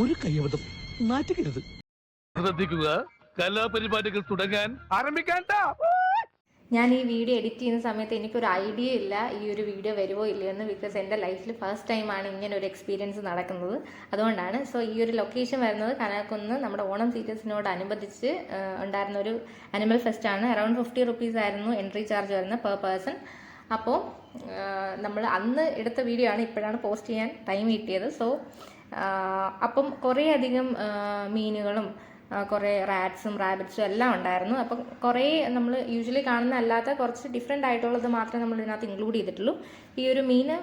ഒരു കയ്യബദ്ധം നാറ്റുകരുത്. ശ്രദ്ധിക്കുക, കലാപരിപാടികൾ തുടങ്ങാൻ ആരംഭിക്കാൻ. ഞാൻ ഈ വീഡിയോ എഡിറ്റ് ചെയ്യുന്ന സമയത്ത് എനിക്കൊരു ഐഡിയ ഇല്ല ഈ ഒരു വീഡിയോ വരുമോ ഇല്ലയെന്ന്. ബിക്കോസ് എൻ്റെ ലൈഫിൽ ഫസ്റ്റ് ടൈമാണ് ഇങ്ങനെ ഒരു എക്സ്പീരിയൻസ് നടക്കുന്നത്. അതുകൊണ്ടാണ്. സോ ഈ ഒരു ലൊക്കേഷൻ വരുന്നത് കനകക്കുന്ന് നമ്മുടെ ഓണം സീരീസിനോടനുബന്ധിച്ച് ഉണ്ടായിരുന്ന ഒരു അനിമൽ ഫെസ്റ്റാണ്. അറൗണ്ട് 50 റുപ്പീസ് ആയിരുന്നു എൻട്രി ചാർജ് വരുന്നത് പെർ പേഴ്സൺ. അപ്പോൾ നമ്മൾ അന്ന് എടുത്ത വീഡിയോ ആണ് ഇപ്പോഴാണ് പോസ്റ്റ് ചെയ്യാൻ ടൈം കിട്ടിയത്. സോ അപ്പം കുറേ അധികം മീനുകളും കുറേ റാറ്റ്സും റാബിറ്റ്സും എല്ലാം ഉണ്ടായിരുന്നു. അപ്പം കുറേ നമ്മൾ യൂഷ്വലി കാണുന്ന അല്ലാത്ത കുറച്ച് ഡിഫറെൻ്റ് ആയിട്ടുള്ളത് മാത്രമേ നമ്മൾ ഇതിനകത്ത് ഇൻക്ലൂഡ് ചെയ്തിട്ടുള്ളൂ. ഈ ഒരു മീന്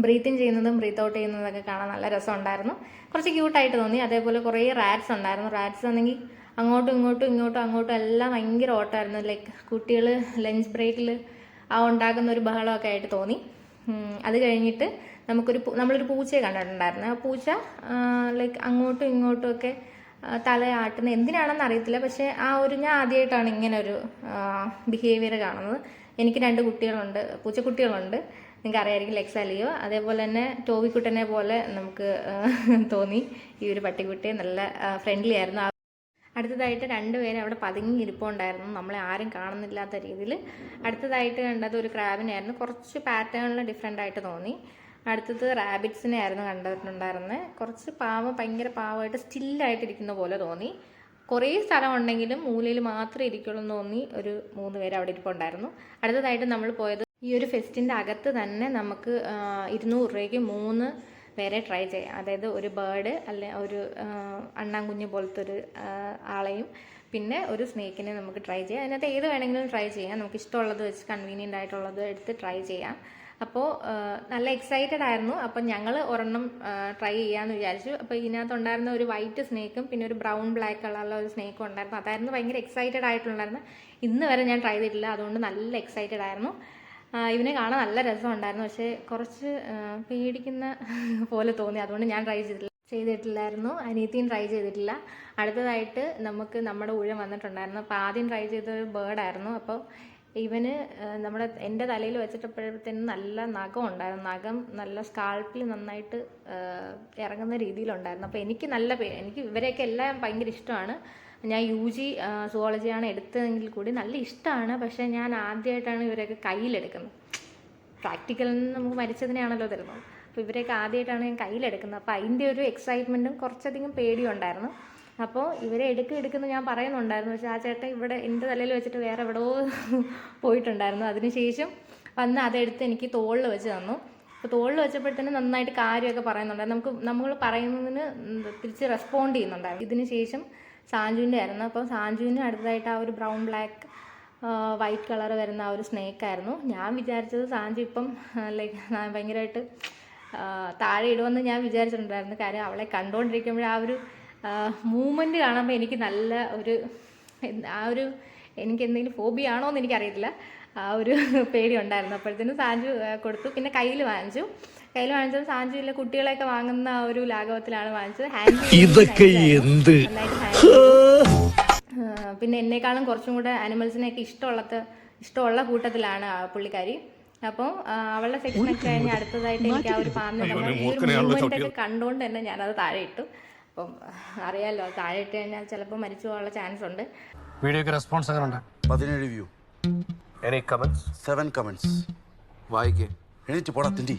ബ്രീത്ത് ഇൻ ചെയ്യുന്നതും ബ്രീത്ത് ഔട്ട് ചെയ്യുന്നതൊക്കെ കാണാൻ നല്ല രസമുണ്ടായിരുന്നു. കുറച്ച് ക്യൂട്ടായിട്ട് തോന്നി. അതേപോലെ കുറേ റാറ്റ്സ് ഉണ്ടായിരുന്നു. റാറ്റ്സ് ആണെങ്കിൽ അങ്ങോട്ടും ഇങ്ങോട്ടും എല്ലാം ഭയങ്കര ഓട്ടമായിരുന്നു. ലൈക്ക് കുട്ടികൾ ലഞ്ച് ബ്രേക്കിൽ ഉണ്ടാക്കുന്ന ഒരു ബഹളമൊക്കെ ആയിട്ട് തോന്നി. അത് കഴിഞ്ഞിട്ട് നമ്മളൊരു പൂച്ചയെ കണ്ടിട്ടുണ്ടായിരുന്നു. ആ പൂച്ച ലൈക്ക് അങ്ങോട്ടും ഇങ്ങോട്ടും ഒക്കെ തലയാട്ടുന്ന എന്തിനാണെന്ന് അറിയത്തില്ല. പക്ഷേ ഞാൻ ആദ്യമായിട്ടാണ് ഇങ്ങനെ ഒരു ബിഹേവിയർ കാണുന്നത്. എനിക്ക് 2 കുട്ടികളുണ്ട്, പൂച്ചക്കുട്ടികളുണ്ട്. നിങ്ങൾക്ക് അറിയാമായിരിക്കും, ലെക്സ് അലിയോ. അതേപോലെ തന്നെ ടോവിക്കുട്ടനെ പോലെ നമുക്ക് തോന്നി. ഈ ഒരു പട്ടിക്കുട്ടി നല്ല ഫ്രണ്ട്ലി ആയിരുന്നു. അടുത്തതായിട്ട് 2 പേര് അവിടെ പതുങ്ങി ഇരിപ്പുണ്ടായിരുന്നു, നമ്മളെ ആരും കാണുന്നില്ലാത്ത രീതിയിൽ. അടുത്തതായിട്ട് കണ്ടത് ഒരു ക്രാബിനായിരുന്നു. കുറച്ച് പാറ്റേണിൽ ഡിഫറെൻ്റ് ആയിട്ട് തോന്നി. അടുത്തത് റാബിറ്റ്സിനെ ആയിരുന്നു കണ്ടിട്ടുണ്ടായിരുന്നത്. കുറച്ച് ഭയങ്കര പാവമായിട്ട് സ്റ്റില്ലായിട്ടിരിക്കുന്ന പോലെ തോന്നി. കുറേ സ്ഥലം ഉണ്ടെങ്കിലും മൂലയിൽ മാത്രമേ ഇരിക്കുള്ളൂ എന്ന് തോന്നി. ഒരു 3 പേര് അവിടെ ഇരിപ്പുണ്ടായിരുന്നു. അടുത്തതായിട്ട് നമ്മൾ പോയത് ഈ ഒരു ഫെസ്റ്റിൻ്റെ അകത്ത് തന്നെ നമുക്ക് 200 രൂപയ്ക്ക് 3 പേരെ ട്രൈ ചെയ്യാം. അതായത് ഒരു ബേർഡ്, അല്ലെ ഒരു അണ്ണാൻകുഞ്ഞ് പോലത്തെ ഒരു ആളെയും പിന്നെ ഒരു സ്നേക്കിനെ നമുക്ക് ട്രൈ ചെയ്യാം. അതിനകത്ത് ഏത് വേണമെങ്കിലും ട്രൈ ചെയ്യാം. നമുക്ക് ഇഷ്ടമുള്ളത് വെച്ച് കൺവീനിയൻ്റ് ആയിട്ടുള്ളത് എടുത്ത് ട്രൈ ചെയ്യാം. അപ്പോൾ നല്ല എക്സൈറ്റഡ് ആയിരുന്നു. അപ്പം ഞങ്ങൾ ഒരെണ്ണം ട്രൈ ചെയ്യാമെന്ന് വിചാരിച്ചു. അപ്പോൾ ഇതിനകത്തുണ്ടായിരുന്ന ഒരു വൈറ്റ് സ്നേക്കും പിന്നെ ഒരു ബ്രൗൺ ബ്ലാക്ക് കളറുള്ള ഒരു സ്നേക്കും ഉണ്ടായിരുന്നു. അതായിരുന്നു ഭയങ്കര എക്സൈറ്റഡ് ആയിട്ടുണ്ടായിരുന്നു. ഇന്ന് വരെ ഞാൻ ട്രൈ ചെയ്തിട്ടില്ല, അതുകൊണ്ട് നല്ല എക്സൈറ്റഡ് ആയിരുന്നു. ഇവനെ കാണാൻ നല്ല രസമുണ്ടായിരുന്നു. പക്ഷേ കുറച്ച് പേടിക്കുന്ന പോലെ തോന്നി. അതുകൊണ്ട് ഞാൻ ട്രൈ ചെയ്തിട്ടില്ലായിരുന്നു. അനിയത്തിയും ട്രൈ ചെയ്തിട്ടില്ല. അടുത്തതായിട്ട് നമുക്ക് നമ്മുടെ ഊഴം വന്നിട്ടുണ്ടായിരുന്നു. അപ്പോൾ ആദ്യം ട്രൈ ചെയ്തൊരു ബേർഡായിരുന്നു. അപ്പോൾ ഇവന് എൻ്റെ തലയിൽ വെച്ചിട്ടപ്പോഴത്തേനും നല്ല നഖം ഉണ്ടായിരുന്നു. നഖം നല്ല സ്കാൾപ്പിൽ നന്നായിട്ട് ഇറങ്ങുന്ന രീതിയിലുണ്ടായിരുന്നു. അപ്പോൾ എനിക്ക് ഇവരെയൊക്കെ എല്ലാം ഭയങ്കര ഇഷ്ടമാണ്. ഞാൻ UG സുവോളജിയാണ് എടുത്തതെങ്കിൽ കൂടി നല്ല ഇഷ്ടമാണ്. പക്ഷേ ഞാൻ ആദ്യമായിട്ടാണ് ഇവരെയൊക്കെ കയ്യിലെടുക്കുന്നത്. പ്രാക്ടിക്കലിൽ നിന്ന് നമുക്ക് മരിച്ചതിനെയാണല്ലോ തരുന്നത്. അപ്പോൾ ഇവരെയൊക്കെ ആദ്യമായിട്ടാണ് ഞാൻ കയ്യിലെടുക്കുന്നത്. അപ്പോൾ അതിൻ്റെ ഒരു എക്സൈറ്റ്മെൻറ്റും കുറച്ചധികം പേടിയും ഉണ്ടായിരുന്നു. അപ്പോൾ ഇവരെ എടുക്കുന്ന ഞാൻ പറയുന്നുണ്ടായിരുന്നു. പക്ഷേ ആ ചേട്ടൻ ഇവിടെ എൻ്റെ തലയിൽ വെച്ചിട്ട് വേറെ എവിടെയോ പോയിട്ടുണ്ടായിരുന്നു. അതിനുശേഷം വന്ന് അതെടുത്ത് എനിക്ക് തോളിൽ വെച്ച് തന്നു. അപ്പോൾ തോളിൽ വെച്ചപ്പോഴത്തേനും നന്നായിട്ട് കാര്യമൊക്കെ പറയുന്നുണ്ടായിരുന്നു. നമ്മൾ പറയുന്നതിന് തിരിച്ച് റെസ്പോണ്ട് ചെയ്യുന്നുണ്ടായിരുന്നു. ഇതിന് ശേഷം സാഞ്ചുവിൻ്റെ ആയിരുന്നു. അപ്പോൾ സാഞ്ചുവിന് അടുത്തതായിട്ട് ആ ഒരു ബ്രൗൺ ബ്ലാക്ക് വൈറ്റ് കളർ വരുന്ന ആ ഒരു സ്നേക്കായിരുന്നു. ഞാൻ വിചാരിച്ചത് സാഞ്ചു ഇപ്പം ലൈക്ക് ഭയങ്കരമായിട്ട് താഴെ ഇടുമെന്ന് ഞാൻ വിചാരിച്ചിട്ടുണ്ടായിരുന്നു. കാര്യം അവളെ കണ്ടുകൊണ്ടിരിക്കുമ്പോൾ ആ ഒരു മൂവ്മെൻറ്റ് കാണുമ്പോൾ എനിക്ക് നല്ല എനിക്ക് എന്തെങ്കിലും ഫോബിയാണോ എന്ന് എനിക്കറിയത്തില്ല, ആ ഒരു പേടി ഉണ്ടായിരുന്നു. അപ്പോഴത്തേനും സാഞ്ചു കൊടുത്തു. പിന്നെ കയ്യിൽ വാങ്ങിച്ചത് സാഞ്ചു ഇല്ല കുട്ടികളെയൊക്കെ വാങ്ങുന്ന ആ ഒരു ലാഘവത്തിലാണ് വാങ്ങിച്ചത്. പിന്നെ എന്നെക്കാളും കുറച്ചും കൂടെ അനിമൽസിനെയൊക്കെ ഇഷ്ടമുള്ള കൂട്ടത്തിലാണ് പുള്ളിക്കാരി. അപ്പോൾ അവളുടെ സെക്ഷനൊക്കെ കഴിഞ്ഞ് അടുത്തതായിട്ട് എനിക്ക് ആ ഒരു മൂവ്മെൻ്റൊക്കെ കണ്ടുകൊണ്ട് തന്നെ ഞാനത് താഴെ ഇട്ടു. അപ്പം അറിയാമല്ലോ, താഴെ ഇട്ട് കഴിഞ്ഞാൽ ചിലപ്പോൾ മരിച്ചു പോകാനുള്ള ചാൻസ് ഉണ്ട്. വീഡിയോക്ക് റെസ്പോൺസ് എങ്ങനെയുണ്ട്? 17 വ്യൂ. Any comments? 7 കമന്റ്സ്. വായിക്കേ. എണീറ്റ് പോടാ തിണ്ടി.